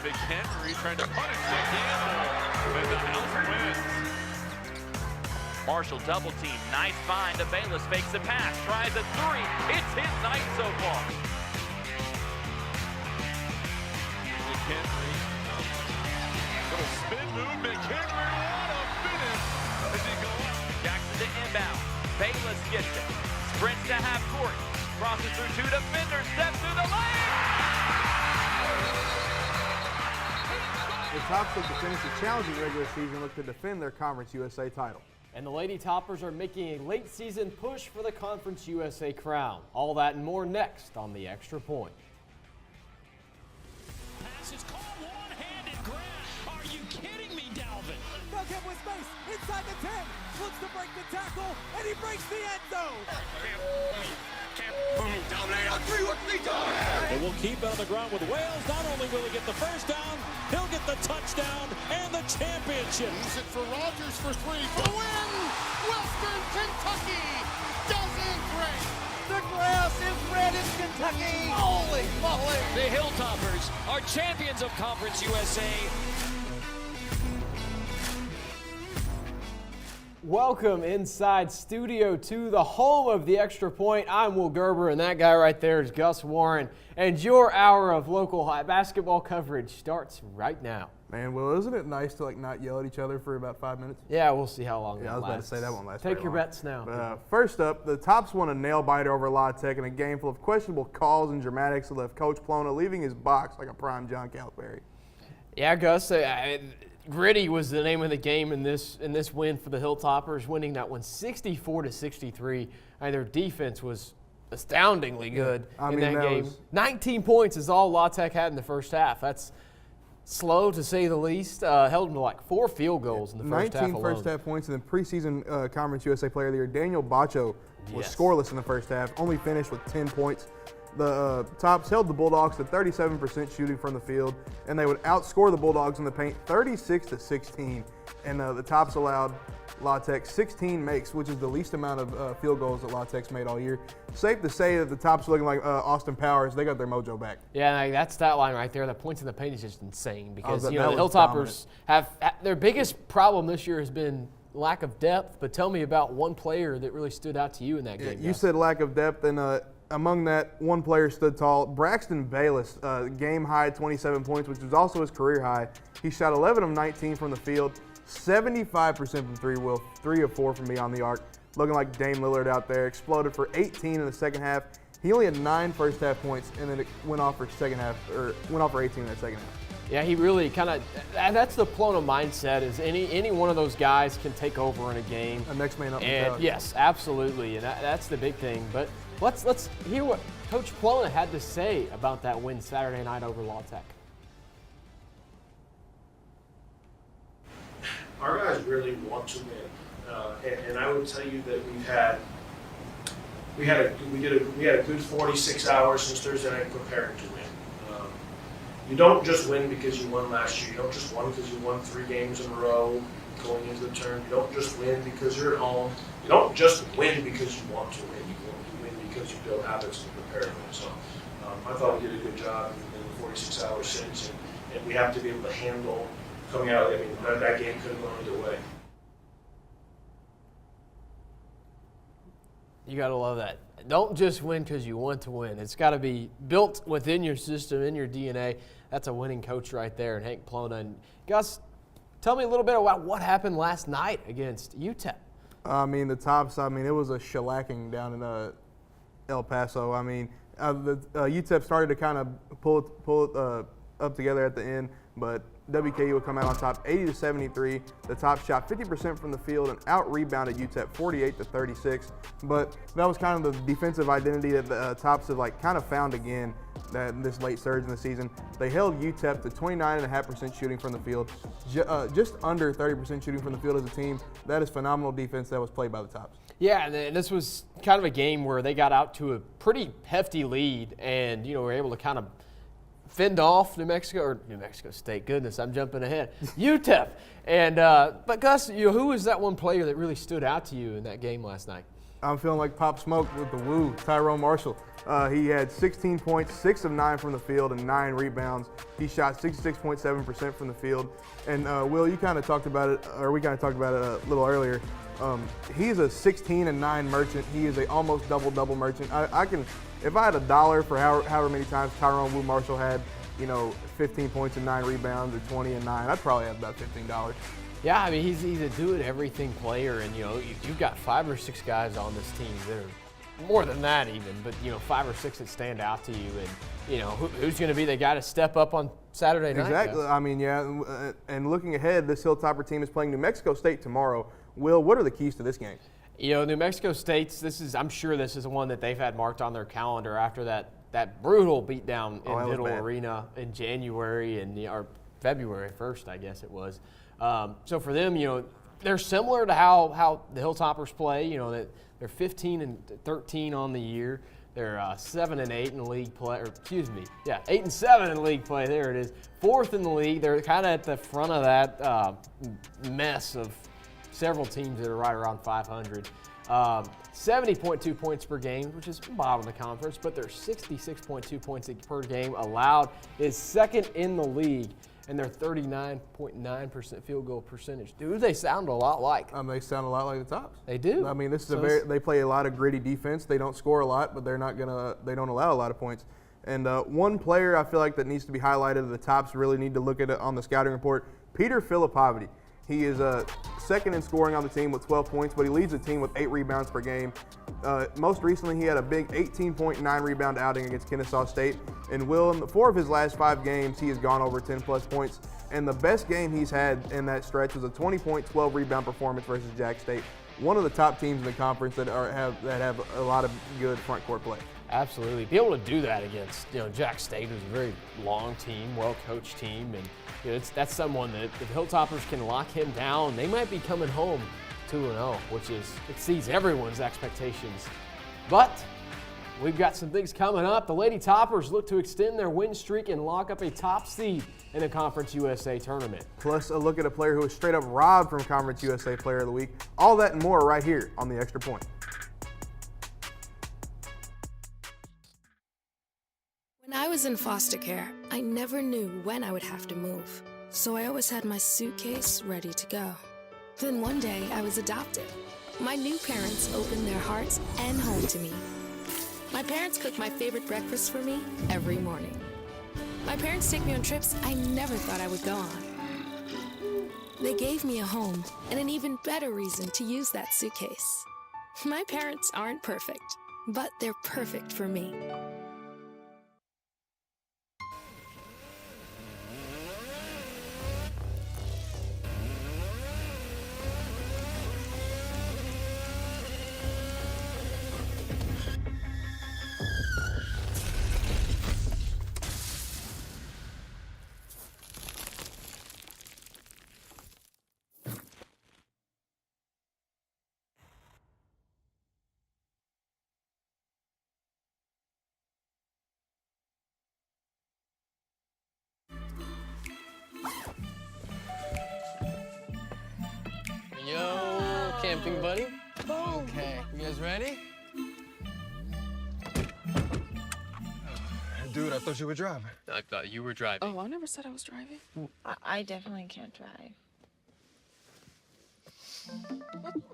McHenry trying to punish McDaniel, and the house wins. Marshall double team, nice find to Bayless, fakes a pass, tries a three. It's his night so far. McHenry, little spin move, McHenry, what a finish as he goes up. Jackson to inbound, Bayless gets it, sprints to half court, crosses through two defenders, steps through the lane. The Tops look to finish a challenging regular season, look to defend their Conference USA title. And the Lady Toppers are making a late season push for the Conference USA crown. All that and more next on The Extra Point. Pass is called, one-handed grab. Are you kidding me, Dalvin? Bucket with space inside the 10. Looks to break the tackle, and he breaks the end zone. Dominate on 3 with 3 down. They will keep it on the ground with Wales. Not only will he get the first down, he'll get the touchdown and the championship. Use it for Rogers for 3 for the win. Western Kentucky does it great. The grass is red in Kentucky. Holy moly. The Hilltoppers are champions of Conference USA. Welcome inside Studio 2, the home of The Extra Point. I'm Will Gerber, and that guy right there is Gus Warren. And your hour of local basketball coverage starts right now. Man, Will, isn't it nice to not yell at each other for about 5 minutes? Yeah, we'll see how long that I was lasts. about to say that won't last Take very your long. bets now. But, first up, the Tops won a nail-biter over La Tech in a game full of questionable calls and dramatics that left Coach Plona leaving his box like a prime John Calipari. Yeah, Gus, gritty was the name of the game in this win for the Hilltoppers, winning that one 64-63. Their defense was astoundingly good in that game. 19 points is all La Tech had in the first half. That's slow to say the least. Held them to like 4 field goals in the first half alone. 19 first-half points, and then preseason Conference USA Player of the Year Daniel Bacho was scoreless in the first half, only finished with 10 points. The Tops held the Bulldogs to 37% shooting from the field, and they would outscore the Bulldogs in the paint 36-16. And the Tops allowed La Tech 16 makes, which is the least amount of field goals that La Tech's made all year. Safe to say that the Tops are looking like Austin Powers. They got their mojo back. Yeah, that stat line right there, the points in the paint is just insane because that the Hilltoppers have their biggest problem this year has been lack of depth. But tell me about one player that really stood out to you in that game. You said lack of depth, and among that, one player stood tall. Braxton Bayless, game high 27 points, which was also his career high. He shot 11 of 19 from the field, 75% from 3, Will, 3 of 4 from beyond the arc. Looking like Dame Lillard out there. Exploded for 18 in the second half. He only had 9 first half points, and then it went off for 18 in that second half. Yeah, he really that's the Plona mindset is any one of those guys can take over in a game. A next man up. And yes, absolutely, and that's the big thing. But let's hear what Coach Plona had to say about that win Saturday night over La Tech. Our guys really want to win, and I would tell you that we had a good 46 hours since Thursday night preparing to win. You don't just win because you won last year. You don't just win because you won 3 games in a row going into the term. You don't just win because you're at home. You don't just win because you want to win. You win because you build habits to prepare to win. So I thought we did a good job in the 46 hours since, and we have to be able to handle coming out. I mean, that game could have gone either way. You got to love that. Don't just win because you want to win. It's got to be built within your system, in your DNA. That's a winning coach right there, and Hank Plona. And Gus, tell me a little bit about what happened last night against UTEP. The Tops, it was a shellacking down in El Paso. The UTEP started to kind of pull it up together at the end, but WKU would come out on top 80-73. The Tops shot 50% from the field and out-rebounded UTEP 48-36. But that was kind of the defensive identity that the Tops have kind of found again this late surge in the season. They held UTEP to 29.5% shooting from the field, just under 30% shooting from the field as a team. That is phenomenal defense that was played by the Tops. Yeah, and this was kind of a game where they got out to a pretty hefty lead and, were able to kind of fend off New Mexico State. Goodness, I'm jumping ahead. UTEP. And but Gus, who was that one player that really stood out to you in that game last night? I'm feeling like Pop Smoke with the woo, Tyrone Marshall. He had 16 points, 6 of 9 from the field, and 9 rebounds. He shot 66.7% from the field. And Will, you kind of talked about it, or we kind of talked about it a little earlier. He's a 16 and 9 merchant. He is a almost double merchant. I can, if I had $1 for however many times Tyrone Woo Marshall had, 15 points and 9 rebounds, or 20 and 9, I'd probably have about $15. Yeah, I mean, he's a do-it-everything player, and, you've got 5 or 6 guys on this team that are more than that even, but, 5 or 6 that stand out to you, and, who's going to be the guy to step up on Saturday night? Exactly. Guys? I mean, yeah, and looking ahead, this Hilltopper team is playing New Mexico State tomorrow. Will, what are the keys to this game? New Mexico State's, I'm sure this is the one that they've had marked on their calendar after that brutal beatdown in Diddle Arena in January or February 1st, I guess it was. So for them, they're similar to how the Hilltoppers play. That they're 15 and 13 on the year. They're 7 and 8 in league play, 8 and 7 in league play. There it is, 4th in the league. They're kind of at the front of that mess of several teams that are right around 500. 70.2 points per game, which is bottom of the conference, but they're 66.2 points per game allowed, is 2nd in the league, and they're 39.9% field goal percentage. Dude, they sound a lot like. They sound a lot like the Tops. They do. I mean, this is they play a lot of gritty defense. They don't score a lot, but they don't allow a lot of points. And one player I feel like that needs to be highlighted, the Tops really need to look at it on the scouting report, Peter Filippovity. He is 2nd in scoring on the team with 12 points, but he leads the team with 8 rebounds per game. Most recently, he had a big 18.9 rebound outing against Kennesaw State. And Will, in 4 of his last 5 games, he has gone over 10-plus points. And the best game he's had in that stretch was a 20-point, 12-rebound performance versus Jack State, one of the top teams in the conference that have a lot of good front court play. Absolutely. Be able to do that against Jack State, who's a very long team, well-coached team, and that's someone that if Hilltoppers can lock him down, they might be coming home 2-0, which exceeds everyone's expectations. But we've got some things coming up. The Lady Toppers look to extend their win streak and lock up a top seed in the Conference USA tournament. Plus a look at a player who was straight up robbed from Conference USA Player of the Week. All that and more right here on The Extra Point. When I was in foster care, I never knew when I would have to move, so I always had my suitcase ready to go. Then one day, I was adopted. My new parents opened their hearts and home to me. My parents cook my favorite breakfast for me every morning. My parents take me on trips I never thought I would go on. They gave me a home and an even better reason to use that suitcase. My parents aren't perfect, but they're perfect for me. Yo, camping buddy. Okay, you guys ready? Dude, I thought you were driving. I thought you were driving. Oh, I never said I was driving. I definitely can't drive.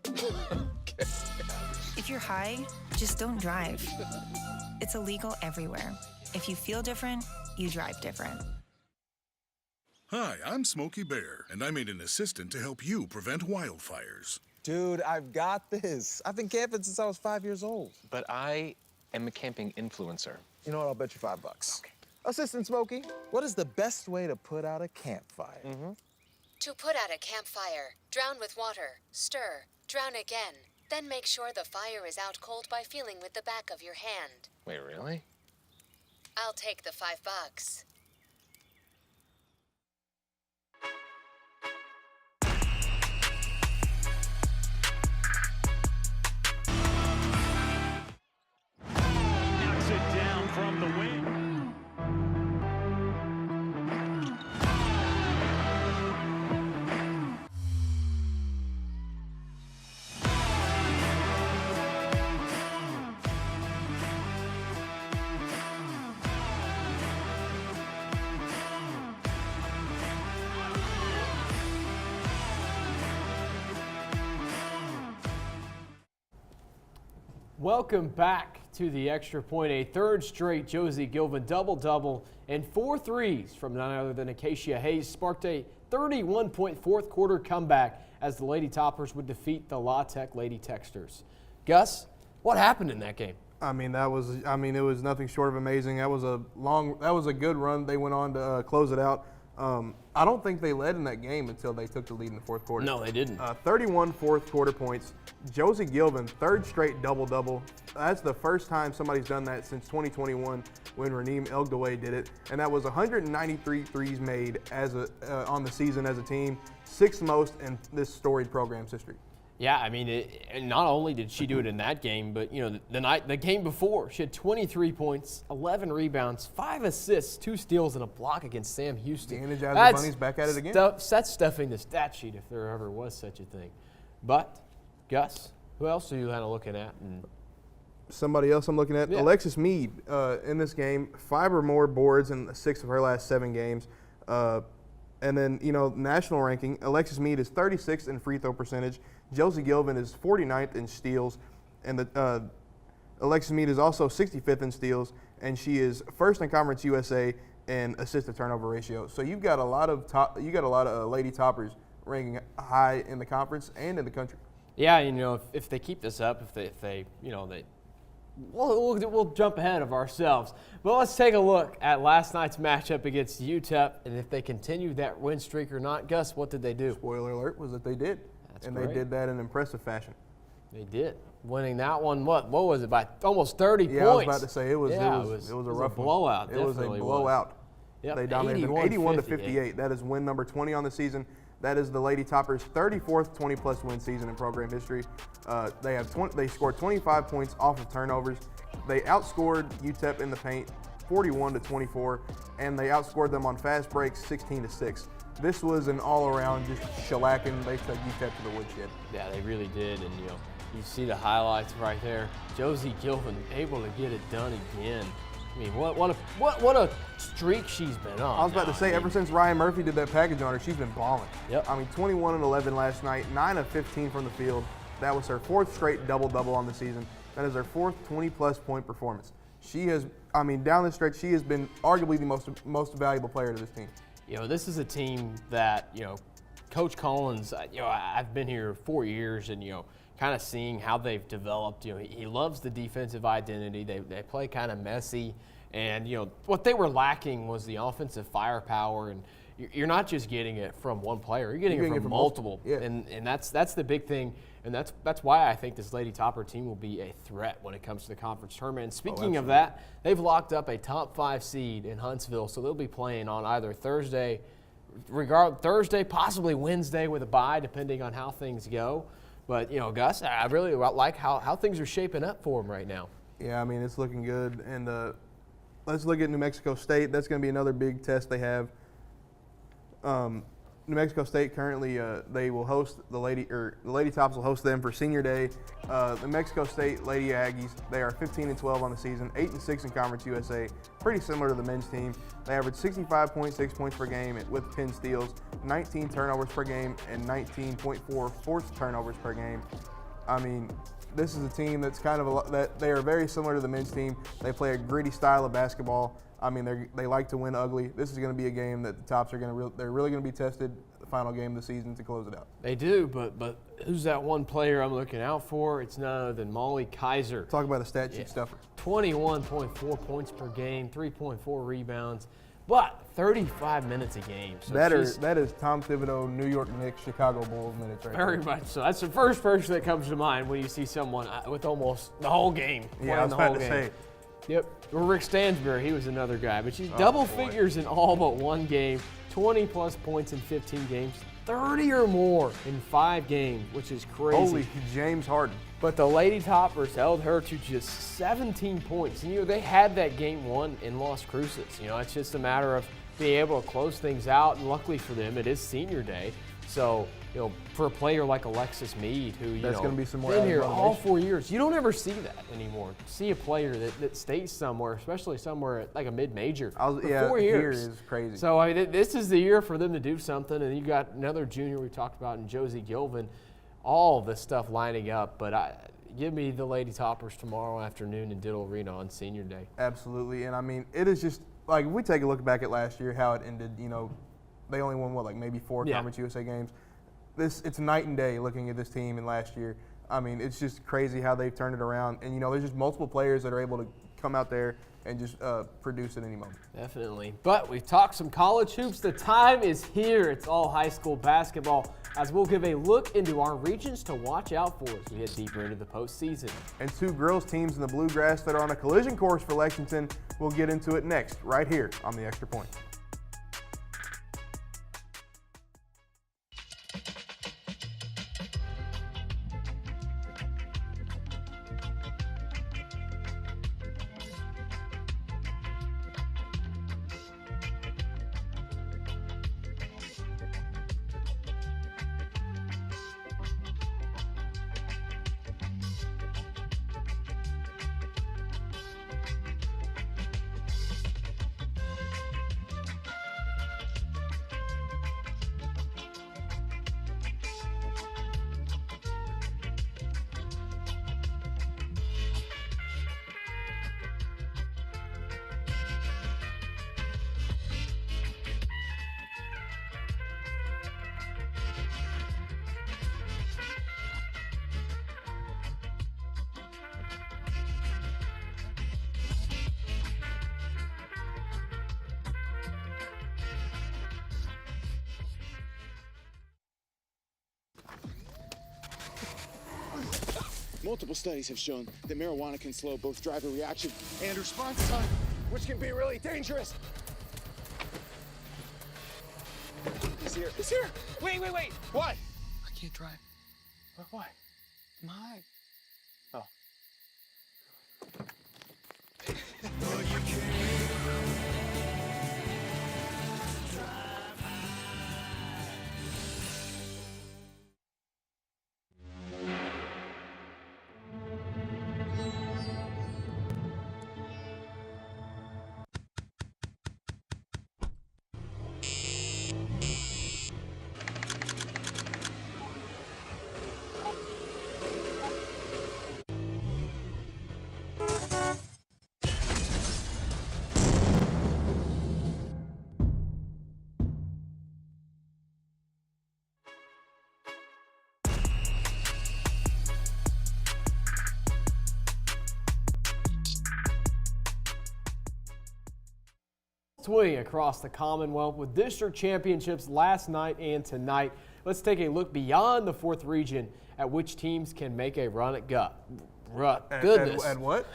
Okay. If you're high, just don't drive. It's illegal everywhere. If you feel different, you drive different. Hi, I'm Smokey Bear, and I made an assistant to help you prevent wildfires. Dude, I've got this. I've been camping since I was 5 years old. But I am a camping influencer. You know what? I'll bet you $5. Okay. Assistant Smokey, what is the best way to put out a campfire? To put out a campfire, drown with water, stir, drown again. Then make sure the fire is out cold by feeling with the back of your hand. Wait, really? I'll take the $5. Knocks it down from the wing. Welcome back to the Extra Point. A third straight Josie Gilvin double-double and 4 threes from none other than Acacia Hayes sparked a 31-point fourth quarter comeback as the Lady Toppers would defeat the La Tech Lady Texters. Gus, what happened in that game? I mean, it was nothing short of amazing. That was a good run. They went on to close it out. I don't think they led in that game until they took the lead in the fourth quarter. No, they didn't. 31 fourth quarter points. Josie Gilvin, third straight double-double. That's the first time somebody's done that since 2021 when Raneem Elgdaway did it. And that was 193 threes made on the season as a team, sixth most in this storied program's history. Yeah, I mean, and not only did she do it in that game, but the game before, she had 23 points, 11 rebounds, 5 assists, 2 steals, and a block against Sam Houston. Deanna Jazzy Bunny's back at it again. That's stuffing the stat sheet if there ever was such a thing. But Gus, who else are you kind of looking at? Somebody else I'm looking at, yeah. Alexis Mead in this game, 5 or more boards in 6 of her last 7 games. And then, national ranking, Alexis Mead is 36th in free throw percentage. Josie Gilvin is 49th in steals. And Alexis Mead is also 65th in steals. And she is first in Conference USA in assist-to-turnover ratio. So you've got a lot of Lady Toppers ranking high in the conference and in the country. Yeah, if they keep this up, we'll jump ahead of ourselves. But let's take a look at last night's matchup against UTEP, and if they continue that win streak or not. Gus, what did they do? Spoiler alert was that they did. That's great. They did that in impressive fashion. They did. Winning that one, what was it, by almost 30 points? Yeah, I was about to say, it was a rough blowout. It was a blowout. Yep. They dominated them 81-58. That is win number 20 on the season. That is the Lady Toppers' 34th 20-plus win season in program history. They scored 25 points off of turnovers. They outscored UTEP in the paint 41-24, and they outscored them on fast breaks 16-6. This was an all-around just shellacking. They took UTEP to the woodshed. Yeah, they really did, and you see the highlights right there. Josie Gilvin able to get it done again. I mean, what a streak she's been on. I was about to say, ever since Ryan Murphy did that package on her, she's been balling. Yep. I mean, 21 and 11 last night, 9 of 15 from the field. That was her 4th straight double-double on the season. That is her 4th 20-plus point performance. She has, down the stretch, she has been arguably the most valuable player to this team. This is a team that, Coach Collins, I've been here 4 years and, kind of seeing how they've developed. He loves the defensive identity. They play kind of messy. And, what they were lacking was the offensive firepower. And you're not just getting it from one player. You're getting it from multiple. Yeah. And that's the big thing. And that's why I think this Lady Topper team will be a threat when it comes to the conference tournament. And speaking of that, they've locked up a top 5 seed in Huntsville. So they'll be playing on either Thursday, possibly Wednesday with a bye, depending on how things go. But, Gus, I really like how things are shaping up for them right now. Yeah, it's looking good. And let's look at New Mexico State. That's going to be another big test they have. New Mexico State currently they will host the Lady Tops will host them for Senior Day. The Mexico State Lady Aggies, they are 15-12 on the season, 8-6 in Conference USA, pretty similar to the men's team. They average 65.6 points per game with 10 steals, 19 turnovers per game, and 19.4 forced turnovers per game. This is a team that's that they are very similar to the men's team. They play a gritty style of basketball. They like to win ugly. This is going to be a game that the Tops they're really going to be tested the final game of the season to close it out. They do, but who's that one player I'm looking out for? It's none other than Molly Kaiser. Talk about a stat sheet stuffer. 21.4 points per game, 3.4 rebounds, but 35 minutes a game. So that is Tom Thibodeau, New York Knicks, Chicago Bulls minutes right Very there. much so. That's the first person that comes to mind when you see someone with almost the whole game. Yeah, I was about to say. Yep. Well, Rick Stansbury, he was another guy. But she's double figures in all but one game, 20-plus points in 15 games, 30 or more in 5 games, which is crazy. Holy James Harden. But the Lady Toppers held her to just 17 points. And, they had that game 1 in Las Cruces. It's just a matter of being able to close things out. And luckily for them, it is Senior Day. So, for a player like Alexis Mead, who, that's going to be some more been here all 4 years, you don't ever see that anymore. See a player that stays somewhere, especially somewhere like a mid-major, for 4 years. Here is crazy. So, this is the year for them to do something. And you got another junior we talked about in Josie Gilvin, all this stuff lining up. But, give me the Lady Toppers tomorrow afternoon in Diddle Arena on Senior Day. Absolutely, and I mean, it is just like if we take a look back at last year, how it ended. You know, they only won like maybe 4 Conference USA games. It's night and day looking at this team and last year. I mean, it's just crazy how they've turned it around, and you know, there's just multiple players that are able to come out there and just produce at any moment. Definitely. But we've talked some college hoops. The time is here. It's all high school basketball, as we'll give a look into our regions to watch out for as we head deeper into the postseason. And 2 girls teams in the Bluegrass that are on a collision course for Lexington. We'll get into it next, right here on the Extra Point. Multiple studies have shown that marijuana can slow both driver reaction and response time, which can be really dangerous. He's here. He's here. Wait. What? I can't drive. Why? My. Oh. Swing across the Commonwealth with district championships last night and tonight. Let's take a look beyond the 4th region at which teams can make a run at goodness. At what?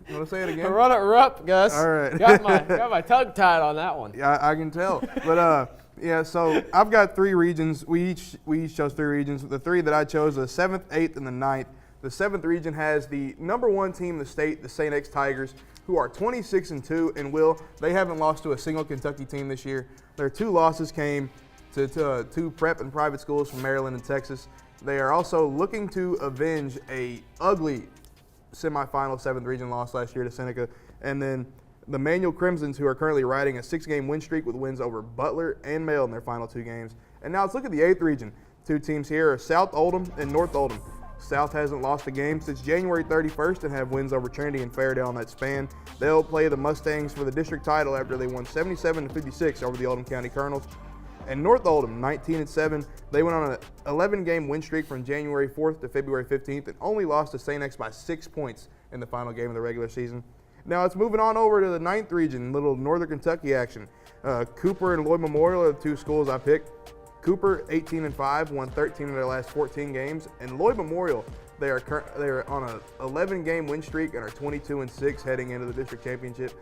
You want to say it again? A run at Rupp, Gus. All right. Got my tongue tied on that one. Yeah, I can tell. But yeah, so I've got 3 regions. We each chose 3 regions. The 3 that I chose, the 7th, 8th, and the 9th. The 7th region has the #1 team in the state, the St. X Tigers, who are 26-2, and they haven't lost to a single Kentucky team this year. Their 2 losses came to 2 prep and private schools from Maryland and Texas. They are also looking to avenge a ugly semifinal 7th region loss last year to Seneca. And then the Manual Crimsons, who are currently riding a 6-game win streak with wins over Butler and Mail in their final 2 games. And now let's look at the 8th region. 2 teams here are South Oldham and North Oldham. South hasn't lost a game since January 31st and have wins over Trinity and Fairdale in that span. They'll play the Mustangs for the district title after they won 77-56 over the Oldham County Colonels. And North Oldham, 19-7, they went on an 11-game win streak from January 4th to February 15th and only lost to St. X by 6 points in the final game of the regular season. Now it's moving on over to the 9th region, little Northern Kentucky action. Cooper and Lloyd Memorial are the 2 schools I picked. Cooper, 18-5, won 13 of their last 14 games, and Lloyd Memorial, they are on an 11-game win streak and are 22-6 heading into the district championship.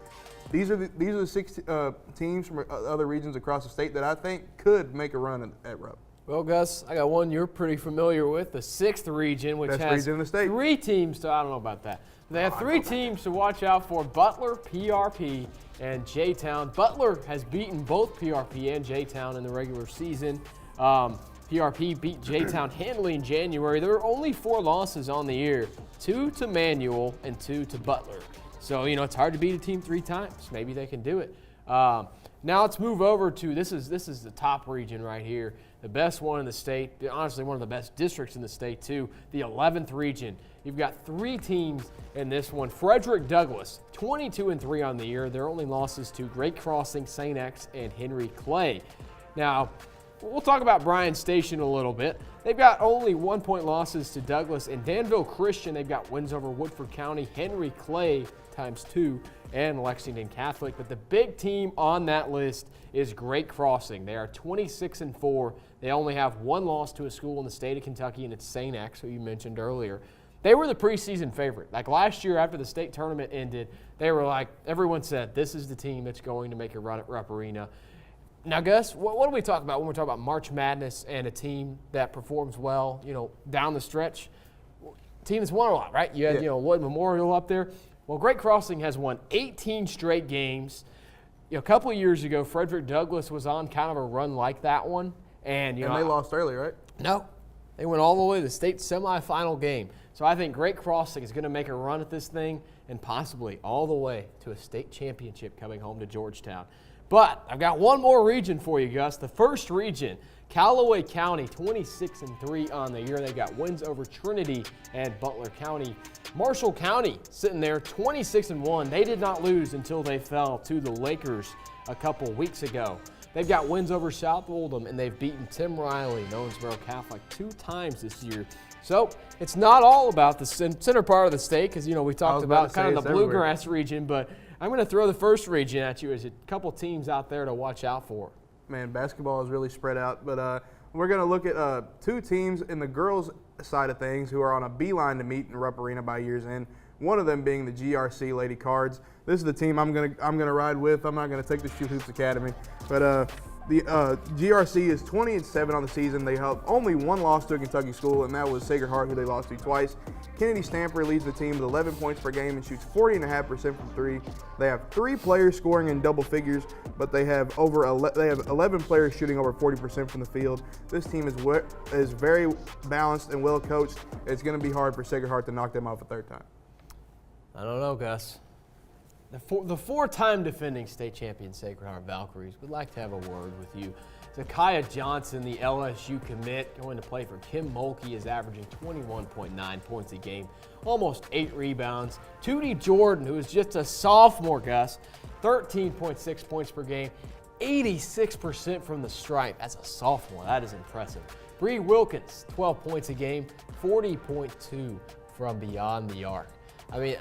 These are the 6 teams from other regions across the state that I think could make a run at Rupp. Well, Gus, I got one you're pretty familiar with, the 6th region, which Best has region in the state. 3 teams to, I don't know about that. They have 3 teams to watch out for: Butler, PRP, and J-Town. Butler has beaten both PRP and J-Town in the regular season. PRP beat J-Town handily in January. There were only 4 losses on the year, 2 to Manual and 2 to Butler. So, you know, it's hard to beat a team 3 times. Maybe they can do it. Now let's move over to this is the top region right here, the best one in the state, honestly one of the best districts in the state too, the 11th region. You've got 3 teams in this one. Frederick Douglass, 22-3 on the year. Their only losses to Great Crossing, St. X, and Henry Clay. Now, we'll talk about Bryan Station a little bit. They've got only 1-point losses to Douglass and Danville Christian. They've got wins over Woodford County, Henry Clay ×2, and Lexington Catholic. But the big team on that list is Great Crossing. They are 26-4. They only have 1 loss to a school in the state of Kentucky, and it's St. X, who you mentioned earlier. They were the preseason favorite. Like last year after the state tournament ended, they were like, everyone said, this is the team that's going to make a run at Rupp Arena. Now, Gus, what do we talk about when we talk about March Madness and a team that performs well, down the stretch? Team that's won a lot, right? You had, Lloyd Memorial up there. Well, Great Crossing has won 18 straight games. A couple of years ago, Frederick Douglass was on kind of a run like that one. And they lost early, right? No. They went all the way to the state semifinal game. So I think Great Crossing is going to make a run at this thing and possibly all the way to a state championship coming home to Georgetown. But I've got one more region for you, Gus. The first region, Callaway County, 26-3 on the year. They've got wins over Trinity and Butler County. Marshall County sitting there, 26-1. They did not lose until they fell to the Lakers a couple weeks ago. They've got wins over South Oldham, and they've beaten Tim Riley, Owensboro Catholic, 2 times this year. So it's not all about the center part of the state because, we talked about kind of the bluegrass region, but I'm going to throw the first region at you as a couple teams out there to watch out for. Man, basketball is really spread out, but we're going to look at 2 teams in the girls' side of things who are on a beeline to meet in Rupp Arena by year's end. One of them being the GRC Lady Cards. This is the team I'm gonna ride with. I'm not gonna take the Shoot Hoops Academy, but the GRC is 20-7 on the season. They have only 1 loss to a Kentucky school, and that was Sacred Heart, who they lost to twice. Kennedy Stamper leads the team with 11 points per game and shoots 40.5% from 3. They have 3 players scoring in double figures, but they have 11 players shooting over 40% from the field. This team is very balanced and well coached. It's going to be hard for Sacred Heart to knock them off a 3rd time. I don't know, Gus. The 4-time defending state champion Sacred Heart Valkyries would like to have a word with you. Zakiah Johnson, the LSU commit, going to play for Kim Mulkey, is averaging 21.9 points a game, almost 8 rebounds. Tootie Jordan, who is just a sophomore, Gus, 13.6 points per game, 86% from the stripe. As a sophomore, that is impressive. Bree Wilkins, 12 points a game, 40.2 from beyond the arc. I mean,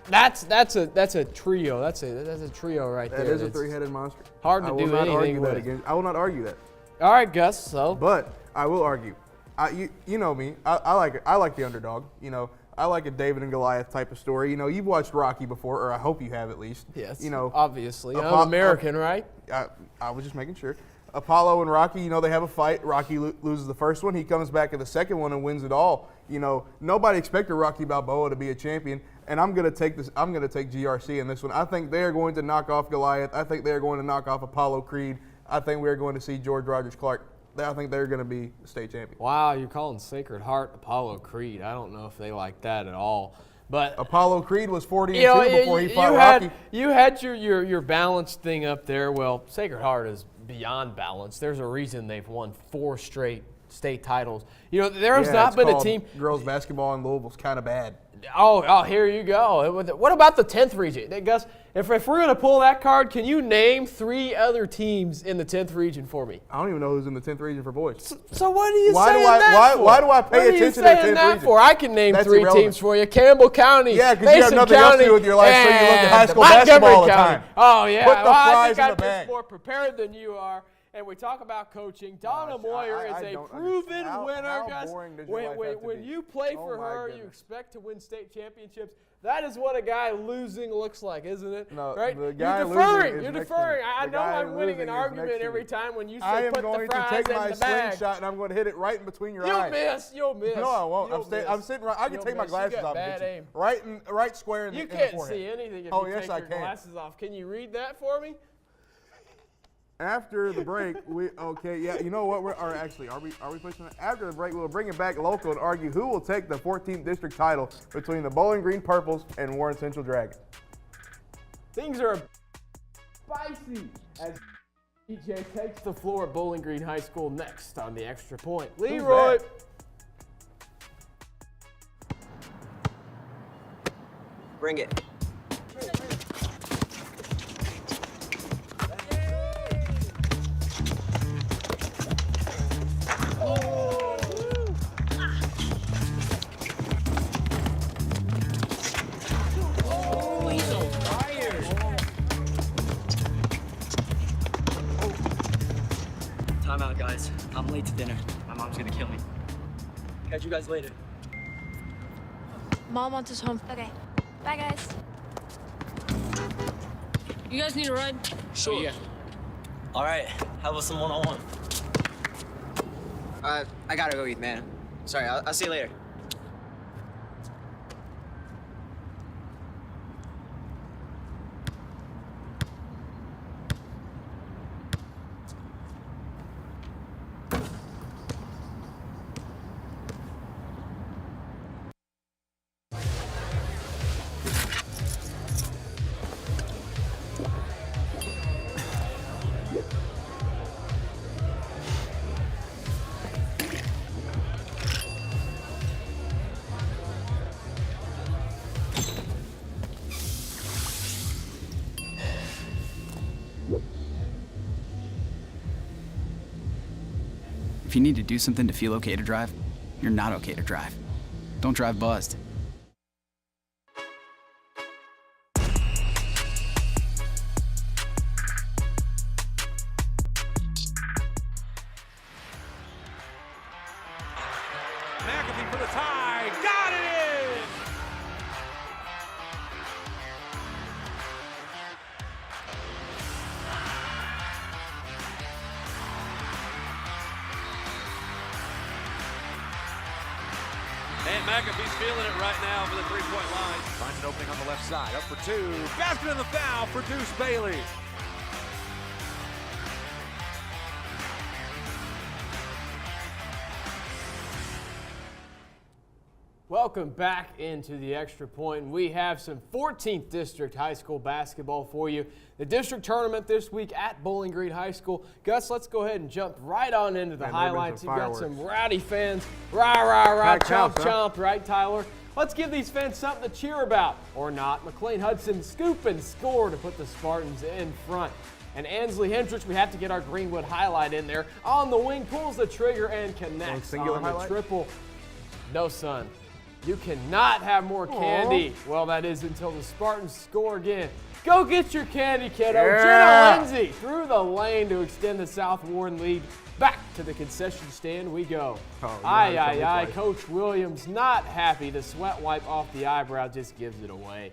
that's a trio. That's a trio right there. That is a 3-headed monster. Hard to do anything with. I will not argue that. All right, Gus. So, but I will argue. You know me. I like the underdog. I like a David and Goliath type of story. You've watched Rocky before, or I hope you have at least. Yes. Obviously, I'm American, right? I was just making sure. Apollo and Rocky, they have a fight. Rocky loses the first one. He comes back in the second one and wins it all. Nobody expected Rocky Balboa to be a champion, and I'm going to take GRC in this one. I think they are going to knock off Goliath. I think they are going to knock off Apollo Creed. I think we are going to see George Rogers Clark. I think they're going to be the state champion. Wow, you're calling Sacred Heart Apollo Creed. I don't know if they like that at all. But Apollo Creed was 40-2 before he fought Rocky. You had your balanced thing up there. Well, Sacred Heart is beyond balance. There's a reason they've won 4 straight state titles. There's not been a team. Girls basketball in Louisville's kind of bad. Oh, here you go. What about the 10th region? Gus, if we're going to pull that card, can you name 3 other teams in the 10th region for me? I don't even know who's in the 10th region for boys. So what are you saying that for? Why do I pay attention to the 10th region? I can name 3 teams for you. Campbell County, yeah, because you have nothing else to do with your life, so you look at high school basketball all the time. Oh, yeah. Put the prize in the I'm bag. just more prepared than you are. And we talk about coaching. Donna Moyer is a proven winner, Gus. When you play for her, you expect to win state championships. That is what a guy losing looks like, isn't it? No, right? The guy You're deferring. I know I'm winning an argument every time when you say put the fries in the bag. I am going to take my slingshot and I'm going to hit it right in between your eyes. You'll miss. No, I won't. I'm sitting right. I can take my glasses off and hit you right square in the forehead. You can't see anything if you take your glasses off. Can you read that for me? After the break, you know what? Are we pushing it? After the break, we'll bring it back local and argue who will take the 14th district title between the Bowling Green Purples and Warren Central Dragons. Things are spicy as DJ takes the floor at Bowling Green High School next on the Extra Point. Leroy. Bring it. Time out, guys. I'm late to dinner. My mom's gonna kill me. Catch you guys later. Mom wants us home. Okay. Bye, guys. You guys need a ride? Sure. Yeah. All right. How about some one-on-one? I gotta go eat, man. Sorry, I'll see you later. If you need to do something to feel okay to drive, you're not okay to drive. Don't drive buzzed. McAfee for the tie. Got it in! And McAfee's feeling it right now for the three-point line. Finds an opening on the left side. Up for two. Basket in the foul for Deuce Bailey. Welcome back into the Extra Point. We have some 14th District High School basketball for you. The district tournament this week at Bowling Green High School. Gus, let's go ahead and jump right on into the highlights. You've got some rowdy fans. Rah, rah, rah, chomp, chomp, right, Tyler? Let's give these fans something to cheer about. Or not. McLean Hudson scoop and score to put the Spartans in front. And Ansley Hendricks, we have to get our Greenwood highlight in there. On the wing, pulls the trigger and connects on the triple. No, son. You cannot have more candy. Well, that is until the Spartans score again. Go get your candy, kiddo. Jenna Lindsay through the lane to extend the South Warren lead. Back to the concession stand we go. Coach Williams not happy. The sweat wipe off the eyebrow just gives it away.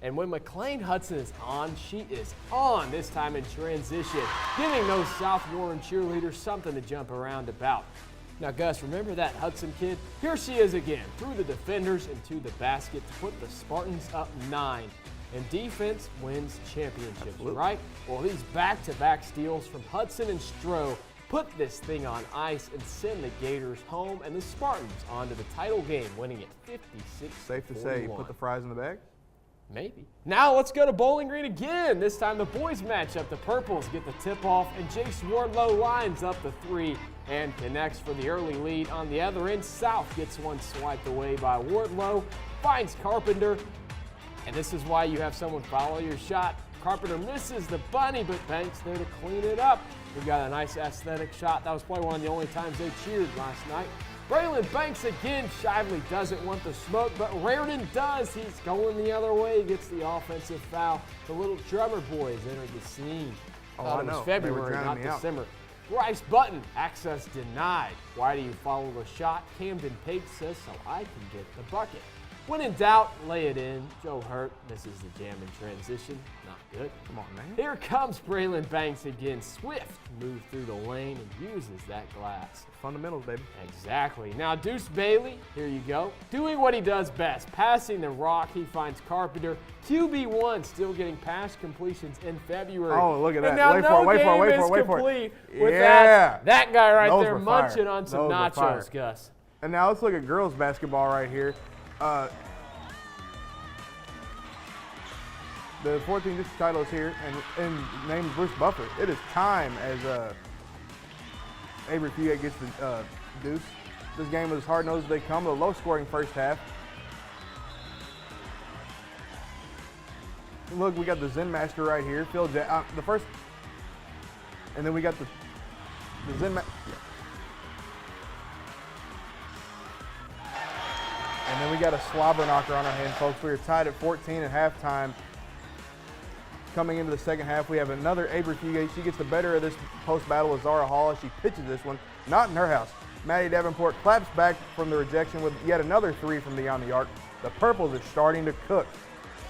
And when McLean Hudson is on, she is on, this time in transition, giving those South Warren cheerleaders something to jump around about. Now, Gus, remember that Hudson kid? Here she is again, through the defenders into the basket to put the Spartans up 9. And defense wins championships, right? Well, these back-to-back steals from Hudson and Stroh put this thing on ice and send the Gators home and the Spartans onto the title game, winning it 56-41. Safe to say, put the fries in the bag? Maybe. Now let's go to Bowling Green again. This time the boys match up. The Purples get the tip-off, and Jace Wardlow lines up the 3 and connects for the early lead. On the other end, South gets one swiped away by Wardlow, finds Carpenter, and this is why you have someone follow your shot. Carpenter misses the bunny, but Banks there to clean it up. We've got a nice aesthetic shot. That was probably one of the only times they cheered last night. Braylon Banks again. Shively doesn't want the smoke, but Raritan does. He's going the other way. Gets the offensive foul. The little drummer boys entered the scene. It was February, not December. Bryce Button, access denied. Why do you follow the shot? Camden Pate says, so I can get the bucket. When in doubt, lay it in. Joe Hurt misses the jam in transition. Not good. Come on, man. Here comes Braylon Banks again. Swift moves through the lane and uses that glass. Fundamentals, baby. Exactly. Now Deuce Bailey, here you go. Doing what he does best. Passing the rock, he finds Carpenter. QB1 still getting pass completions in February. Oh, look at that. And now wait for it. With that guy right there munching on some nachos, Gus. And now let's look at girls basketball right here. The 14th district title is here, and named Bruce Buffer. It is time as Avery Fugate gets the deuce. This game was as hard-nosed as they come. A low-scoring first half. Look, we got the Zen Master right here. The first, and then we got the Zen Master. Yeah. And then we got a slobber knocker on our hand, folks. We are tied at 14 at halftime. Coming into the second half, we have another Avery Fugate. She gets the better of this post-battle with Zara Hall as she pitches this one, not in her house. Maddie Davenport claps back from the rejection with yet another three from beyond the arc. The Purples are starting to cook.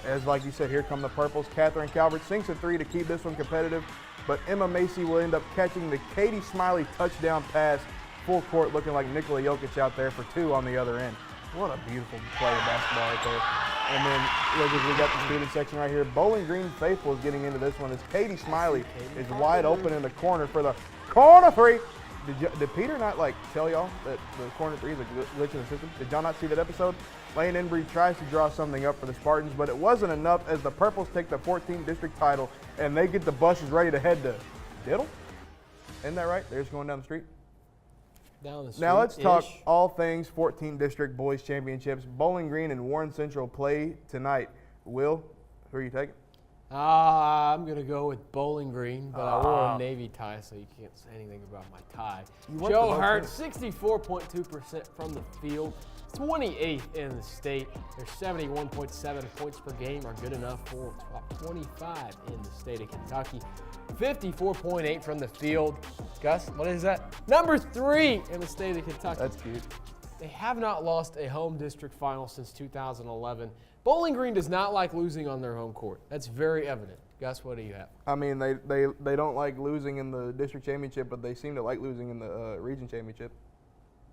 As like you said, here come the Purples. Catherine Calvert sinks a three to keep this one competitive, but Emma Macy will end up catching the Katie Smiley touchdown pass, full court, looking like Nikola Jokic out there for two on the other end. What a beautiful play of basketball right there. And then look, as we got the student section right here, Bowling Green Faithful is getting into this one as Katie Smiley is wide open in the corner for the corner three. Did Peter not tell y'all that the corner three is a glitch in the system? Did y'all not see that episode? Lane Embry tries to draw something up for the Spartans, but it wasn't enough as the Purples take the 14th district title and they get the buses ready to head to Diddle. Isn't that right? They're just going down the street. Down the street. Now let's talk all things 14th District Boys Championships. Bowling Green and Warren Central play tonight. Will, who are you taking? I'm going to go with Bowling Green, but I wore a Navy tie, so you can't say anything about my tie. Joe Hurt, 64.2% from the field, 28th in the state. Their 71.7 points per game are good enough for top 25 in the state of Kentucky. 54.8 from the field. Gus, what is that? Number 3 in the state of Kentucky. That's cute. They have not lost a home district final since 2011. Bowling Green does not like losing on their home court. That's very evident. Gus, what do you have? I mean, they don't like losing in the district championship, but they seem to like losing in the region championship.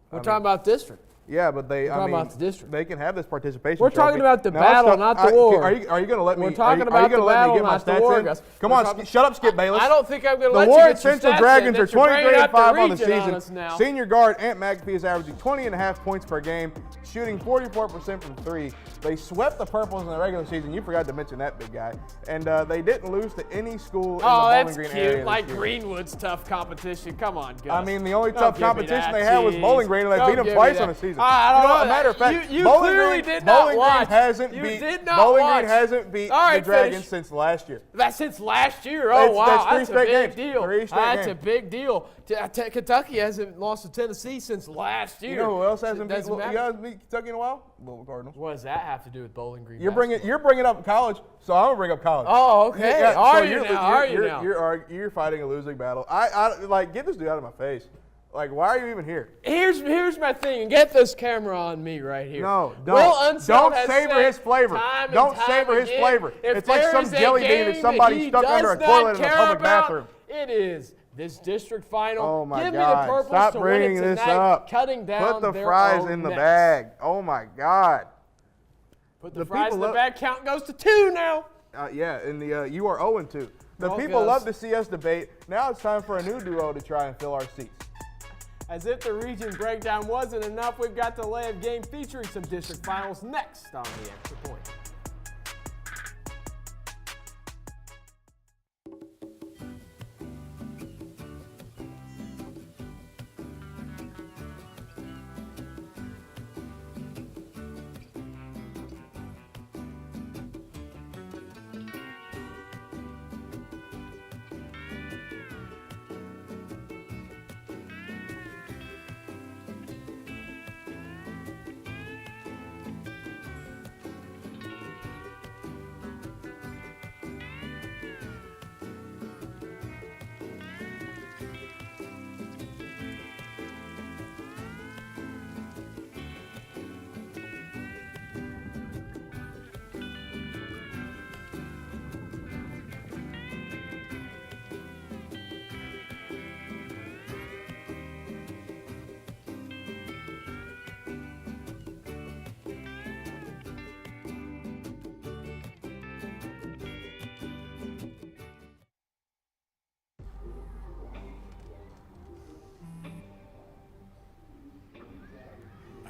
We're talking about district. Yeah, but We're talking about the district. They can have this participation We're trophy. talking about the battle, not the war. Are you going to let me? We're talking about the battle, not the war, Gus. Come on, shut up, Skip Bayless. I don't think I'm going to let you get your Central stats Dragons in. are 23-5 on the season. Now. Senior guard Aunt McAfee is averaging 20.5 points per game, shooting 44% from three. They swept the Purples in the regular season. You forgot to mention that, big guy. And they didn't lose to any school in the Bowling Green area. Oh, that's cute. Like Greenwood's tough competition. Come on, Gus. I mean, the only tough competition they had was Bowling Green, and they beat them twice on the season. I don't know. As a matter of fact, you clearly did not watch. Bowling Green hasn't beat the Dragons since last year. That's since last year. Oh, wow. That's a big deal. That's a big deal. Kentucky hasn't lost to Tennessee since last year. You know who else hasn't beat Kentucky in a while? Louisville Cardinals. What does that have to do with Bowling Green? You're bringing up college, so I'm gonna bring up college. Oh, okay. Are you now? You're fighting a losing battle. I get this dude out of my face. Like, why are you even here? Here's my thing. Get this camera on me right here. No, don't. Don't savor his flavor. Don't savor his flavor. It's like some jelly bean that somebody stuck under a toilet in a public bathroom. It is this district final. Oh my Give God! me the Purples Stop to bringing win it this tonight, up. Cutting down Put the their fries own in the necks. bag. Oh my God! Put the fries in the bag. Count goes to 2 now. Yeah, and you are 0-2. The people love to see us debate. Now it's time for a new duo to try and fill our seats. As if the region breakdown wasn't enough, we've got the lay-of game featuring some district finals next on the Extra Point.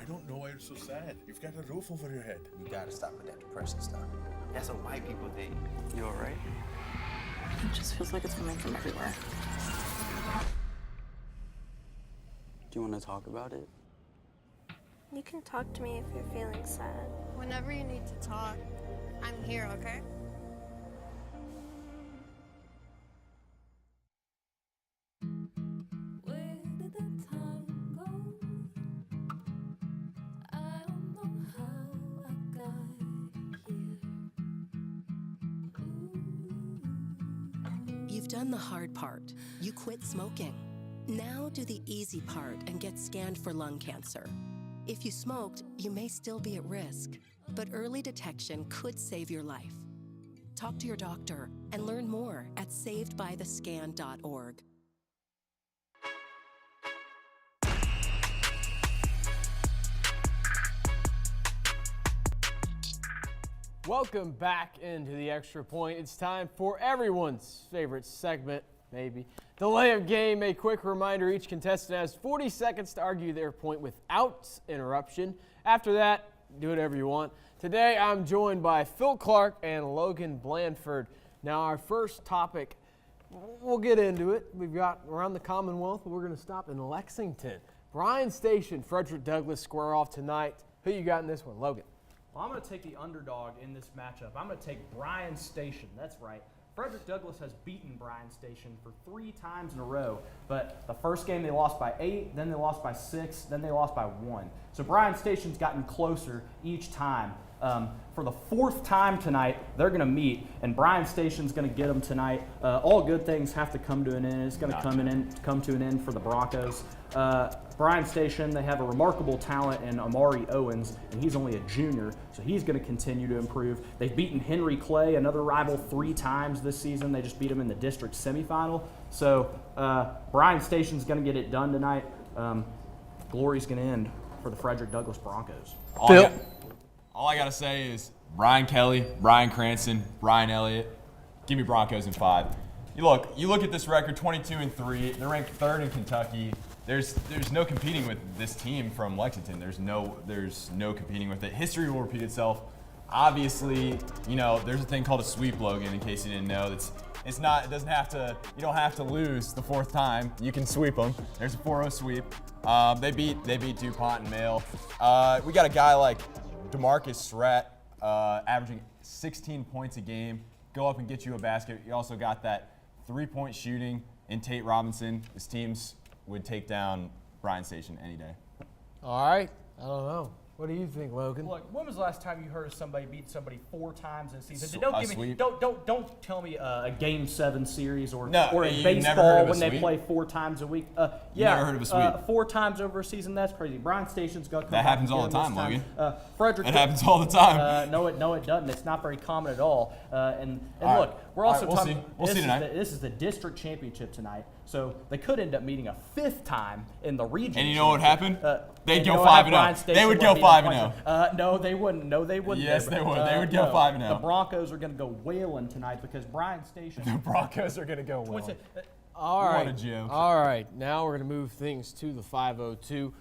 don't know why you're so sad. You've got a roof over your head. You gotta stop with that depression stuff. That's what white people think. You alright? It just feels like it's coming from everywhere. Do you want to talk about it? You can talk to me if you're feeling sad. Whenever you need to talk, I'm here, okay? You've done the hard part. You quit smoking. Now do the easy part and get scanned for lung cancer. If you smoked, you may still be at risk, but early detection could save your life. Talk to your doctor and learn more at savedbythescan.org. Welcome back into the Extra Point. It's time for everyone's favorite segment, maybe. The layup game. A quick reminder, each contestant has 40 seconds to argue their point without interruption. After that, do whatever you want. Today, I'm joined by Phil Clark and Logan Blandford. Now, our first topic, we'll get into it. We've got around the Commonwealth, but we're going to stop in Lexington. Bryan Station, Frederick Douglass square off tonight. Who you got in this one, Logan? Well, I'm going to take the underdog in this matchup. I'm going to take Bryan Station. That's right. Frederick Douglass has beaten Bryan Station for 3 times in a row, but the first game they lost by 8, then they lost by 6, then they lost by 1. So Bryan Station's gotten closer each time. For the 4th time tonight, they're going to meet, and Bryan Station's going to get them tonight. All good things have to come to an end. It's going to come to an end for the Broncos. Bryan Station, they have a remarkable talent in Amari Owens, and he's only a junior, so he's going to continue to improve. They've beaten Henry Clay, another rival, 3 times this season. They just beat him in the district semifinal. So Bryan Station's going to get it done tonight. Glory's going to end for the Frederick Douglass Broncos. All I got to say is Brian Kelly, Brian Cranston, Brian Elliott. Give me Broncos in 5. You look at this record, 22-3. They're ranked 3rd in Kentucky. There's no competing with this team from Lexington. There's no competing with it. History will repeat itself. Obviously, there's a thing called a sweep, Logan, in case you didn't know. You don't have to lose the 4th time. You can sweep them. There's a 4-0 sweep. They beat DuPont and Mail. We got a guy like DeMarcus Surratt, averaging 16 points a game, go up and get you a basket. You also got that 3-point shooting in Tate Robinson. His teams would take down Bryan Station any day. All right. I don't know. What do you think, Logan? Look, when was the last time you heard of somebody beat somebody 4 times in a season? Sweep. Don't tell me a Game 7 series or in you've baseball never heard of a when they sweep? play 4 times a week. Never heard of a sweep. 4 times over a season, that's crazy. Bryan Station's got to come That back happens all the time, Logan. Frederick. It happens all the time. No, it doesn't. It's not very common at all. And All look, right. we're also All right, talking. we'll see tonight. This is the district championship tonight, so they could end up meeting a 5th time in the region. And you know what happened? They'd go 5-0. 5-0. They would go 5-0. No, they wouldn't. No, they wouldn't. Yes, they would. They would go 5-0. The Broncos are going to go wailing tonight because Bryan Station. The Broncos are going to go wailing. All right. What a joke. All right. Now we're going to move things to the 502.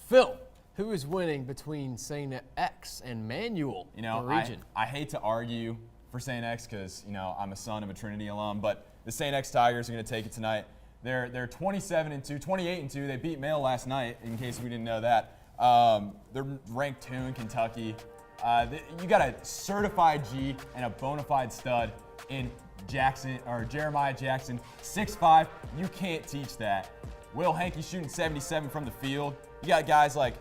Phil, who is winning between St. X and Manual in the region? I hate to argue for St. X because, I'm a son of a Trinity alum, but the St. X Tigers are going to take it tonight. They're 27-2, 28-2. They beat Mail last night, in case we didn't know that. They're ranked 2 in Kentucky. You got a certified G and a bona fide stud in Jeremiah Jackson, 6'5". You can't teach that. Will Hankey shooting 77 from the field. You got guys like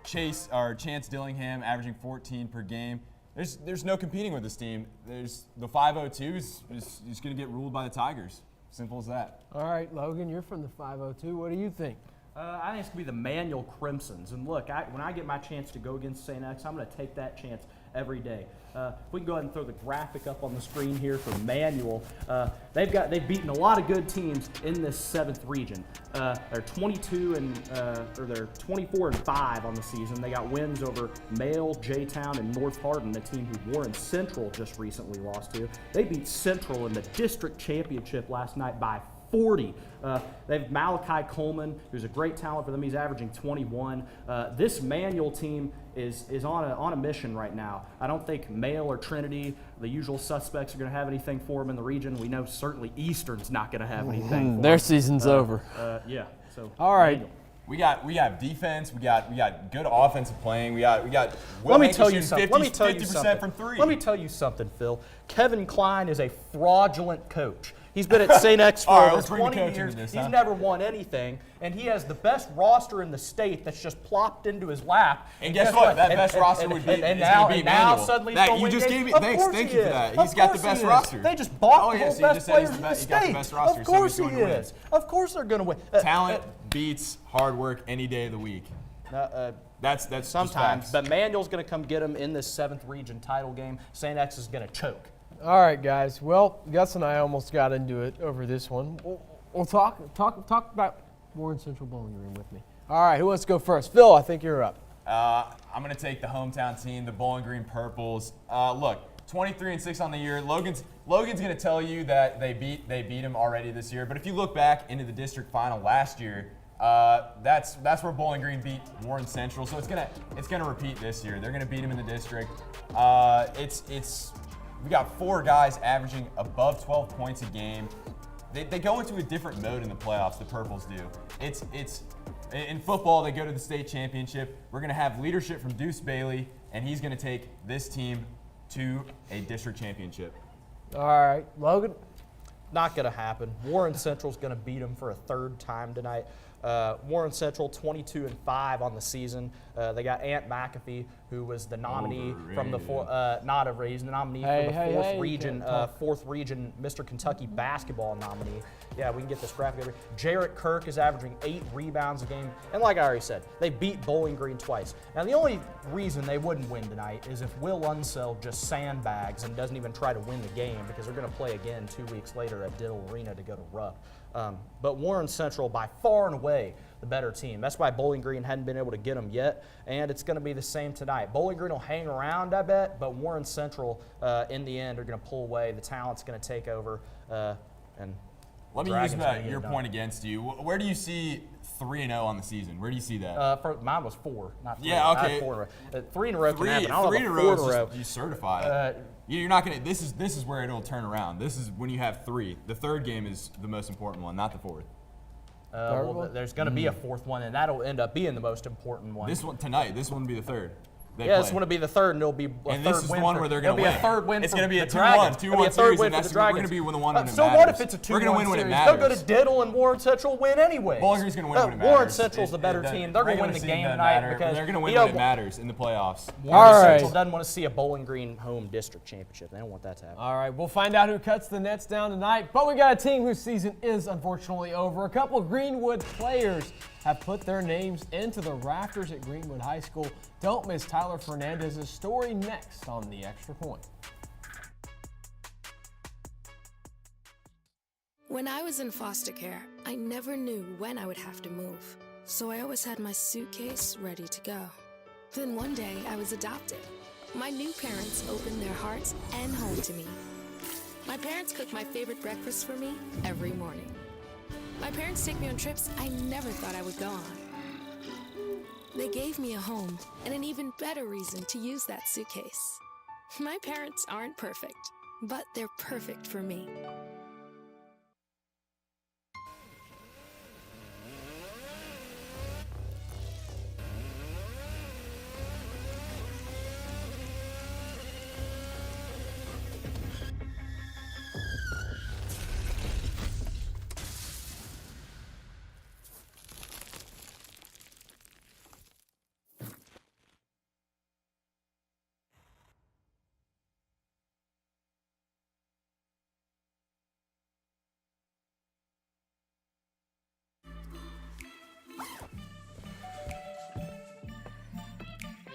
Chance Dillingham averaging 14 per game. There's no competing with this team. The 502 is going to get ruled by the Tigers. Simple as that. All right, Logan, you're from the 502. What do you think? I think it's going to be the Manual Crimsons. And look, when I get my chance to go against St. X, I'm going to take that chance every day. We can go ahead and throw the graphic up on the screen here for Manual. They've beaten a lot of good teams in this 7th region. They're 24-5 on the season. They got wins over Mail, J-Town, and North Hardin, a team who Warren Central just recently lost to. They beat Central in the district championship last night by 40. They have Malachi Coleman, who's a great talent for them. He's averaging 21. This Manual team is on a mission right now. I don't think Male or Trinity, the usual suspects, are going to have anything for them in the region. We know certainly Eastern's not going to have anything for Their them. season's over. Yeah. So all right. Manual. We got defense. We got good offensive playing. We got. Let me tell you something. 50% from three. Let me tell you something, Phil. Kevin Klein is a fraudulent coach. He's been at St. X for over 20 years. He's never won anything, and he has the best roster in the state that's just plopped into his lap. And guess what? That best roster would be now suddenly that you just gave me. Thanks, thank you for that. He's got the best roster. They just bought the whole best players in the state. Got the best roster, of course he is. Of course they're going to win. Talent beats hard work any day of the week. That's sometimes, but Manuel's going to come get him in this 7th region title game. St. X is going to choke. All right, guys. Well, Gus and I almost got into it over this one. We'll talk about Warren Central Bowling Green with me. All right, who wants to go first? Phil, I think you're up. I'm going to take the hometown team, the Bowling Green Purples. Look, 23-6 on the year. Logan's going to tell you that they beat him already this year. But if you look back into the district final last year, that's where Bowling Green beat Warren Central. So it's gonna repeat this year. They're gonna beat him in the district. We got 4 guys averaging above 12 points a game. They go into a different mode in the playoffs, the Purples do. It's in football, they go to the state championship. We're going to have leadership from Deuce Bailey, and he's going to take this team to a district championship. All right, Logan? Not going to happen. Warren Central's going to beat them for a 3rd time tonight. Warren Central 22-5 on the season. They got Ant McAfee, who was the nominee from the not a raise, the nominee for the 4th region Mr. Kentucky basketball nominee. Yeah, we can get this graphic over. Jarrett Kirk is averaging 8 rebounds a game, and like I already said, they beat Bowling Green twice. Now the only reason they wouldn't win tonight is if Will Unseld just sandbags and doesn't even try to win the game, because they're going to play again 2 weeks later at Diddle Arena to go to Rupp. But Warren Central, by far and away, the better team. That's why Bowling Green hadn't been able to get them yet, and it's going to be the same tonight. Bowling Green will hang around, I bet, but Warren Central, in the end, are going to pull away. The talent's going to take over, and let me use your point against you. Where do you see 3-0 on the season? Where do you see that? Mine was 4, not 3. Yeah, okay. I had 4 in a row. 3 in a row can happen. I don't 3 have in a 4 row in a row. You certify. You're not gonna. This is where it'll turn around. This is when you have 3. The 3rd game is the most important one, not the 4th. Well, there's going to be a 4th one, and that'll end up being the most important one. This one tonight. This one will be the 3rd. This one will be the 3rd, and it'll be a third win. And this is the one where they're going to win. It'll be a 3rd win. It's going to be a 2-1 series, and we're going to be when the one when it matters. So what if it's a 2-1 We're going to win when it series? matters. They'll go to Diddle, and Warren Central win anyway. Bowling Green's going to win when it matters. Warren Central's the better team. They're going to win the game tonight because they're going to win when it matters in the playoffs. Warren Central doesn't want to see a Bowling Green home district championship. They don't want that to happen. All right, we'll find out who cuts the nets down tonight. But we got a team whose season is unfortunately over. A couple of Greenwood players have put their names into the rafters at Greenwood High School. Don't miss Tyler Fernandez's story next on The Extra Point. When I was in foster care, I never knew when I would have to move. So I always had my suitcase ready to go. Then one day I was adopted. My new parents opened their hearts and home to me. My parents cook my favorite breakfast for me every morning. My parents take me on trips I never thought I would go on. They gave me a home and an even better reason to use that suitcase. My parents aren't perfect, but they're perfect for me.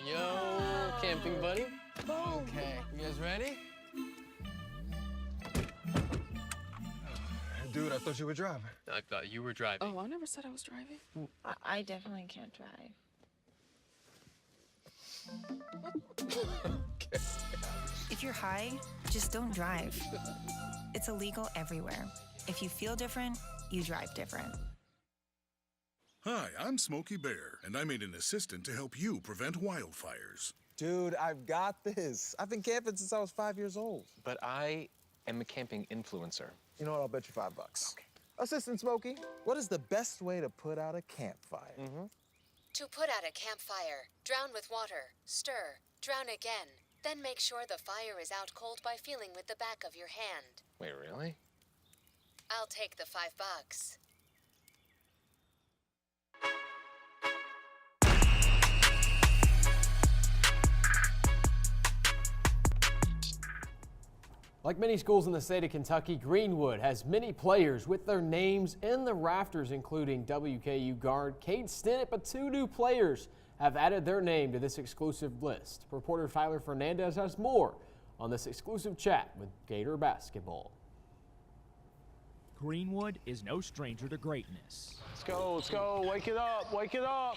Yo, camping buddy. Okay, you guys ready? Dude, I thought you were driving. I thought you were driving. Oh, I never said I was driving. I definitely can't drive. If you're high, just don't drive. It's illegal everywhere. If you feel different, you drive different. Hi, I'm Smokey Bear, and I made an assistant to help you prevent wildfires. Dude, I've got this. I've been camping since I was 5 years old. But I am a camping influencer. You know what? I'll bet you $5. Okay. Assistant Smokey, what is the best way to put out a campfire? To put out a campfire, drown with water, stir, drown again. Then make sure the fire is out cold by feeling with the back of your hand. Wait, really? I'll take the $5. Like many schools in the state of Kentucky, Greenwood has many players with their names in the rafters, including WKU guard Cade Stinnett, but 2 new players have added their name to this exclusive list. Reporter Tyler Fernandez has more on this exclusive chat with Gator basketball. Greenwood is no stranger to greatness. Let's go, wake it up.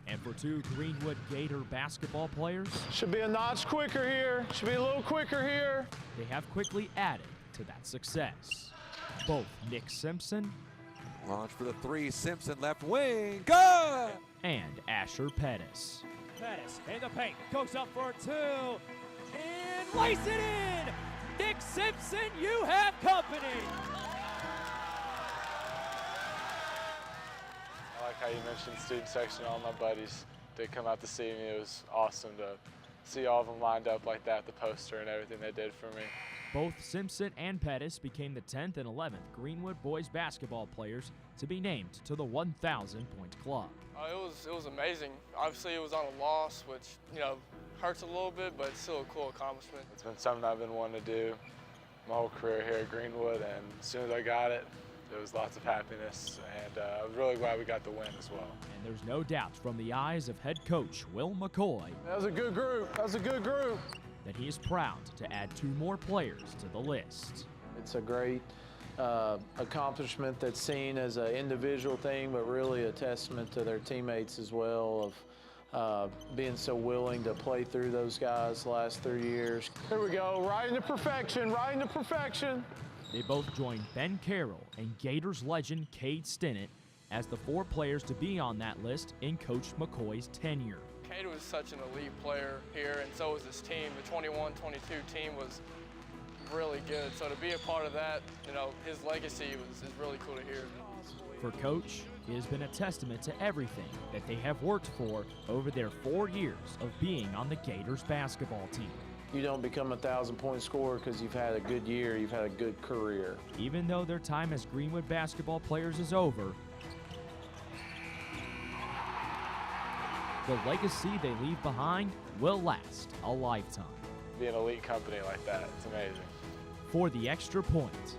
And for 2 Greenwood Gator basketball players, Should be a notch quicker here, should be a little quicker here. they have quickly added to that success. Both Nick Simpson Launch for the 3, Simpson left wing, good! and Asher Pettis. Pettis in the paint, goes up for 2, and lays it in! Nick Simpson, you have company! I like how you mentioned student section. All my buddies did come out to see me. It was awesome to see all of them lined up like that, the poster and everything they did for me. Both Simpson and Pettis became the 10th and 11th Greenwood boys basketball players to be named to the 1,000-point club. It was amazing. Obviously, it was on a loss, which, hurts a little bit, but it's still a cool accomplishment. It's been something I've been wanting to do my whole career here at Greenwood, and as soon as I got it, there was lots of happiness, and I was really glad we got the win as well. And there's no doubt from the eyes of head coach Will McCoy That was a good group, that he is proud to add 2 more players to the list. It's a great accomplishment that's seen as an individual thing, but really a testament to their teammates as well of being so willing to play through those guys the last 3 years. Here we go, right into perfection. They both joined Ben Carroll and Gators legend Cade Stinnett as the 4 players to be on that list in Coach McCoy's tenure. Cade was such an elite player here, and so was his team. The 21-22 team was really good. So to be a part of that, his legacy is really cool to hear. For Coach, it has been a testament to everything that they have worked for over their 4 years of being on the Gators basketball team. You don't become a 1,000-point scorer because you've had a good year, you've had a good career. Even though their time as Greenwood basketball players is over, the legacy they leave behind will last a lifetime. Be an elite company like that, it's amazing. For the Extra Point,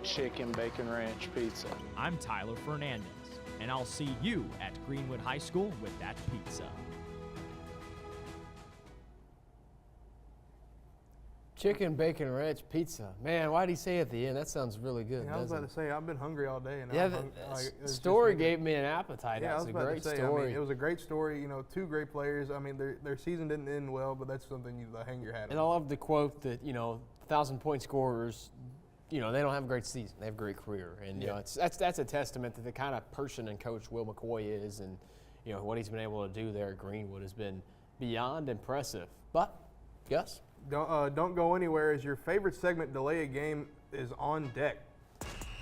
Chicken Bacon Ranch Pizza. I'm Tyler Fernandez, and I'll see you at Greenwood High School with that pizza. Chicken Bacon Ranch Pizza. Man, why'd he say at the end? That sounds really good. Yeah, I was about to say, I've been hungry all day. And the story gave me an appetite. Yeah, That's a great story. It was a great story. 2 great players. Their season didn't end well, but that's something you hang your hat on. And I love the quote that 1,000-point scorers, they don't have a great season; they have a great career. And that's a testament to the kind of person and coach Will McCoy is, and what he's been able to do there at Greenwood has been beyond impressive. But Gus. Don't go anywhere, as your favorite segment, Delay a Game, is on deck.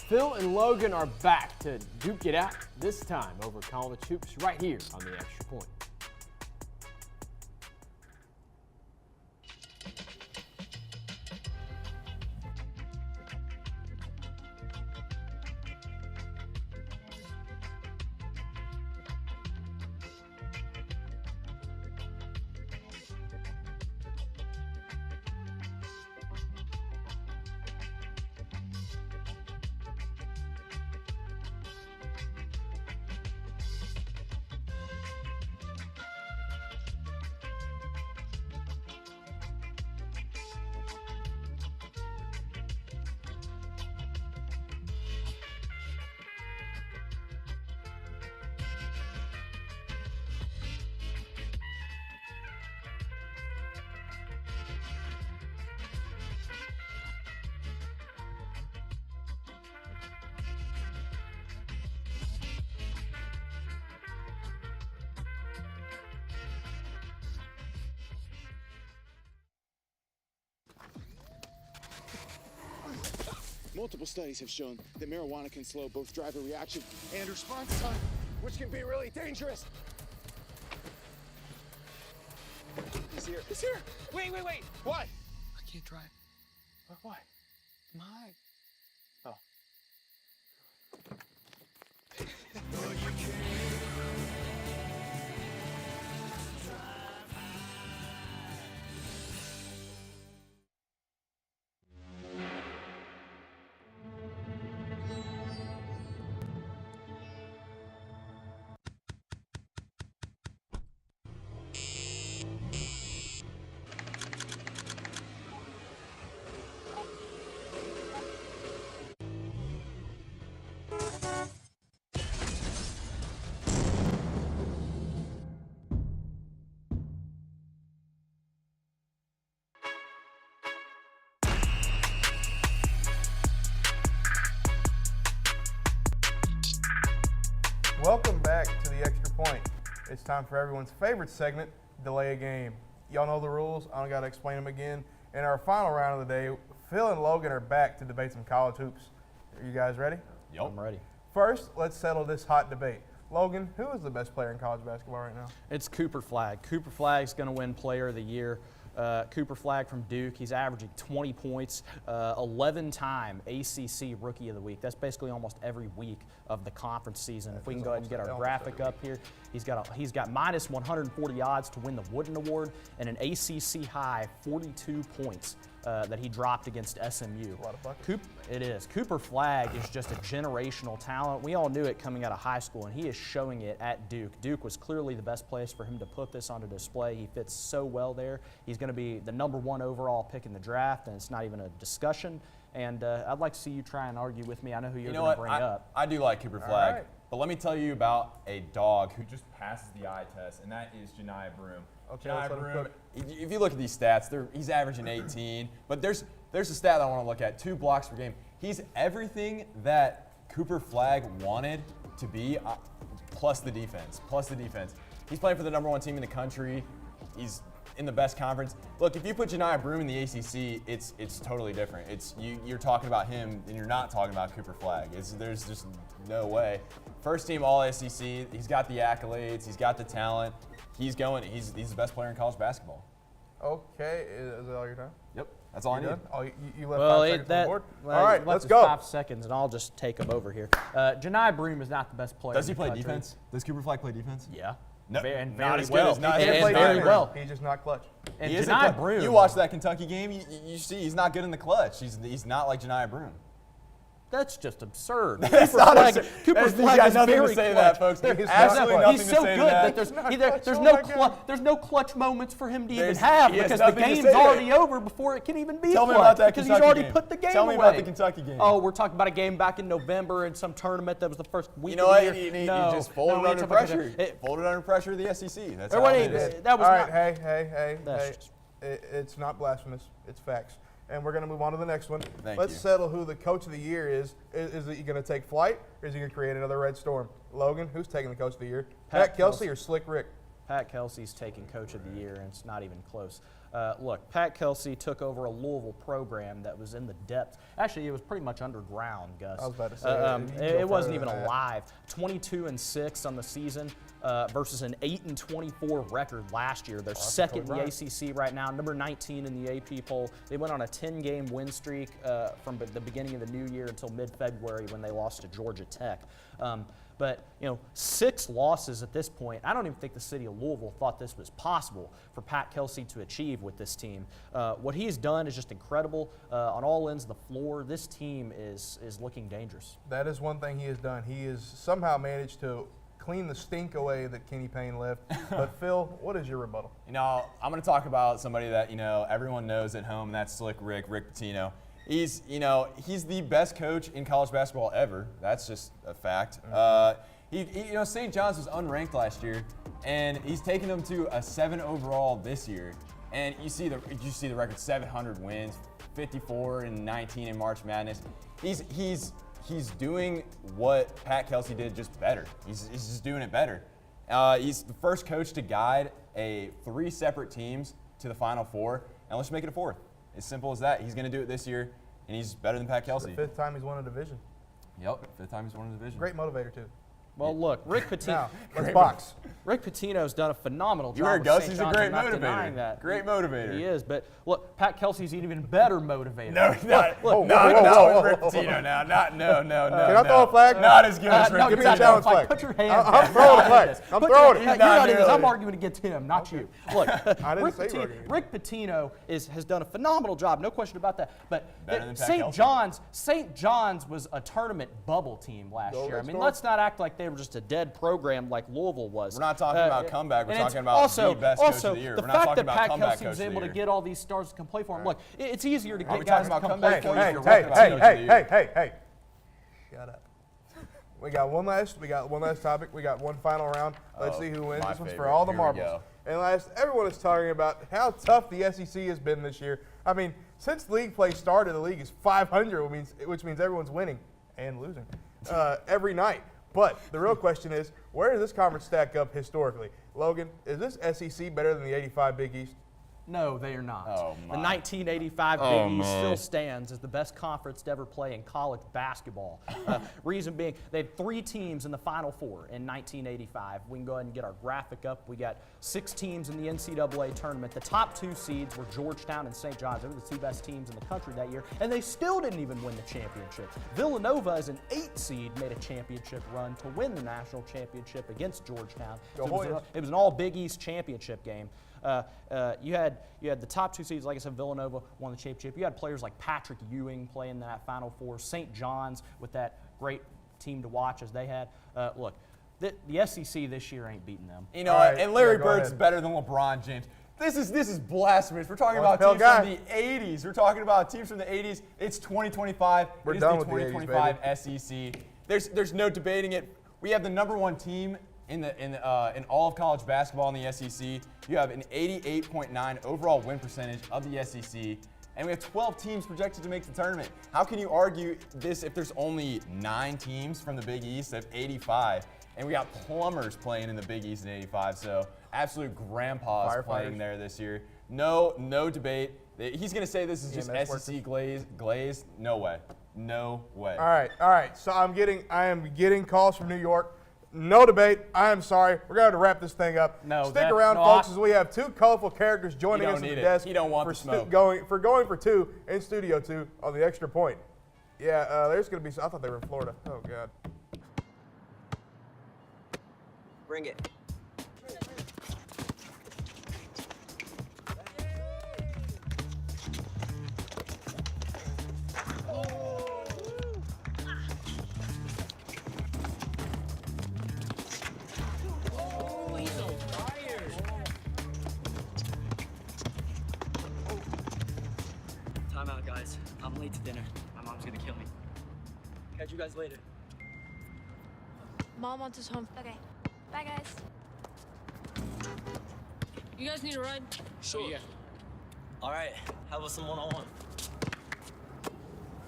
Phil and Logan are back to duke it out, this time over college hoops, right here on the Extra Point. Multiple studies have shown that marijuana can slow both driver reaction and response time, which can be really dangerous. He's here. He's here. Wait. What? I can't drive. Why? My. Oh. Welcome back to the Extra Point. It's time for everyone's favorite segment, Delay a Game. Y'all know the rules. I don't got to explain them again. In our final round of the day, Phil and Logan are back to debate some college hoops. Are you guys ready? Yep. I'm ready. First, let's settle this hot debate. Logan, who is the best player in college basketball right now? It's Cooper Flagg. Cooper Flagg's going to win Player of the Year. Cooper Flagg from Duke, he's averaging 20 points, 11-time ACC Rookie of the Week. That's basically almost every week of the conference season. If we can go ahead and get our graphic up here, he's got minus 140 odds to win the Wooden Award and an ACC high 42 points that he dropped against SMU. A lot of buckets. It is. Cooper Flagg is just a generational talent. We all knew it coming out of high school, and he is showing it at Duke. Duke was clearly the best place for him to put this onto display. He fits so well there. He's going to be the #1 overall pick in the draft, and it's not even a discussion. And I'd like to see you try and argue with me. I know who you're going to bring up. I do like Cooper Flagg. right. But let me tell you about a dog who just passes the eye test, and that is Janiah Broom. Okay, Janiah let's let him Broom, cook. if you look at these stats, he's averaging 18. But there's a stat that I want to look at, 2 blocks per game. He's everything that Cooper Flagg wanted to be, plus the defense. He's playing for the #1 team in the country. He's in the best conference. Look, if you put Janiah Broom in the ACC, it's totally different. You're talking about him, and you're not talking about Cooper Flagg. There's just no way. First team All-SEC. He's got the accolades. He's got the talent. He's the best player in college basketball. Okay, is that all your time? Yep, that's all I need. Done? Oh, you left 5 seconds on the board? Well, All right, let's just go. 5 seconds, and I'll just take him over here. Janiah Broom is not the best player. Does he in the play country. defense? Does Cooper Flagg play defense? Yeah. No, and not very as well. good as not. And He very plays well. He's just not clutch. And He isn't Janiah clutch. Broom. You watch that Kentucky game, you see he's not good in the clutch. He's not like Janiah Broom. That's just absurd. That's Cooper not Flagg, absurd. Cooper He's Flagg got is nothing to very say to clutch. that, folks. He's Absolutely nothing He's to so say good to that that. there's no clutch moments for him to even have he has because the nothing to game's say to already that. over before it can even be Tell me clutch about that because Kentucky he's already game. put the game Tell me away. about the Kentucky game. Oh, we're talking about a game back in November in some tournament that was the first week. You know what? of the He year. just folded we ain't under talking about pressure. Folded under pressure of the SEC. That's There how wasn't it even- is. that was All not. right, hey. That's just- It's not blasphemous. It's facts. And we're going to move on to the next one. Thank Let's you. settle who the coach of the year is. Is he going to take flight, or is he going to create another Red Storm? Logan, who's taking the coach of the year? Pat Kelsey or Slick Rick? Pat Kelsey's taking Coach of the Year, and it's not even close. Look, Pat Kelsey took over a Louisville program that was in the depths. Actually, it was pretty much underground, Gus. I was about to say, it wasn't further even than that. alive. 22-6 on the season versus an 8-24 record last year. They're second in the ACC right now, number 19 in the AP poll. They went on a 10-game win streak from the beginning of the new year until mid-February when they lost to Georgia Tech. But, 6 losses at this point. I don't even think the city of Louisville thought this was possible for Pat Kelsey to achieve with this team. What he's done is just incredible. On all ends of the floor, this team is looking dangerous. That is one thing he has done. He has somehow managed to clean the stink away that Kenny Payne left. But, Phil, what is your rebuttal? I'm going to talk about somebody that, everyone knows at home, and that's Slick Rick Pitino. He's the best coach in college basketball ever. That's just a fact. St. John's was unranked last year, and he's taken them to a 7 overall this year. And you see the record: 700 wins, 54-19 in March Madness. He's doing what Pat Kelsey did, just better. He's just doing it better. He's the first coach to guide 3 separate teams to the Final Four, and let's make it a 4th. As simple as that. He's going to do it this year. and he's better than Pat Kelsey. The 5th time he's won a division. Yep, 5th time he's won a division. Great motivator, too. Well, look, Rick Pitino. Now, let's box. Rick Pitino's done a phenomenal job. You heard with Gus, St. he's a John's. great I'm not motivator. denying that. Great motivator. He is, but look, Pat Kelsey's an even better motivator. No, not Rick Pitino now. No. Can I throw a flag? Not as good as Rick No, Pitino. you're not throwing a flag. Put your hand I'm down. throwing a flag. I'm throwing it. You're not even. I'm arguing against him, not you. Look, I didn't say you. Rick Pitino has done a phenomenal job, no question about that. But Better than Pat St. John's was a tournament bubble team last year. I mean, let's not act like they were just a dead program like Louisville was. We're not talking about comeback. We're talking about also, the best coach of the year. The We're not fact talking that about Pat comeback Kelsey coach was of the able to year. get all these stars to come play for him. Look, it's easier to Are we get guys to talking come about play comeback for coach you. or what about coach of the year? Hey. Shut up. We got one last topic. We got one final round. Let's see who wins. My This one's for favorite. all the Here we marbles. go. And last, everyone is talking about how tough the SEC has been this year. I mean, since league play started, the league is 500, which means everyone's winning and losing every night. But the real question is, where does this conference stack up historically? Logan, is this SEC better than the 85 Big East? No, they are not. Oh, the my. 1985 Big East still stands as the best conference to ever play in college basketball. Reason being, they had 3 teams in the Final Four in 1985. We can go ahead and get our graphic up. We got 6 teams in the NCAA tournament. The top 2 seeds were Georgetown and St. John's. They were the 2 best teams in the country that year, and they still didn't even win the championship. Villanova, as an 8 seed, made a championship run to win the national championship against Georgetown. So it was an all Big East championship game. You had the top 2 seeds, like I said, Villanova won the championship. You had players like Patrick Ewing playing that Final Four, St. John's with that great team to watch as they had. Look, the SEC this year ain't beating them. You know what? And Larry Bird's better than LeBron James. This is blasphemous. We're talking about teams from the 80s. We're talking about teams from the 80s. It's 2025. We're it is done the with 2025 SEC. There's no debating it. We have the #1 team in all of college basketball in the SEC. You have an 88.9 overall win percentage of the SEC, and we have 12 teams projected to make the tournament. How can you argue this if there's only 9 teams from the Big East of 85, and we got plumbers playing in the Big East in 85? So absolute grandpas playing there this year. No debate. He's gonna say this is just SEC glaze. No way. No way. All right. So I am getting calls from New York. No debate. I am sorry. We're going to wrap this thing up. Stick around, folks, as we have 2 colorful characters joining us at the desk. He don't want the smoke. Going for 2 in Studio 2 on the extra point. Yeah, there's going to be. I thought they were in Florida. Oh God. Bring it. Time out, guys. I'm late to dinner. My mom's gonna kill me. Catch you guys later. Mom wants us home. Okay. Bye, guys. You guys need a ride? Sure. Yeah. All right. How about some one-on-one?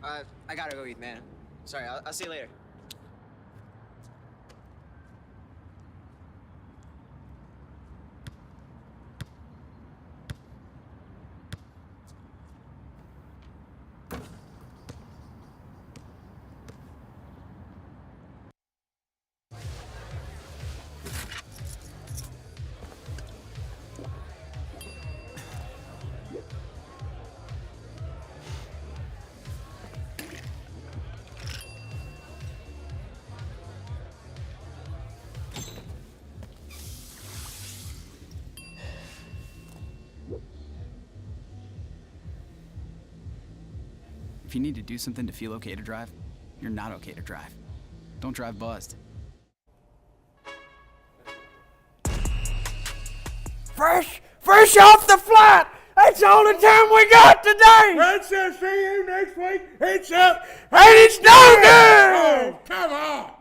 I gotta go eat, man. Sorry. I'll see you later. If you need to do something to feel okay to drive, you're not okay to drive. Don't drive buzzed. Fresh off the flight! That's all the time we got today! Let's see you next week. It's up. And it's no good! Oh, come on!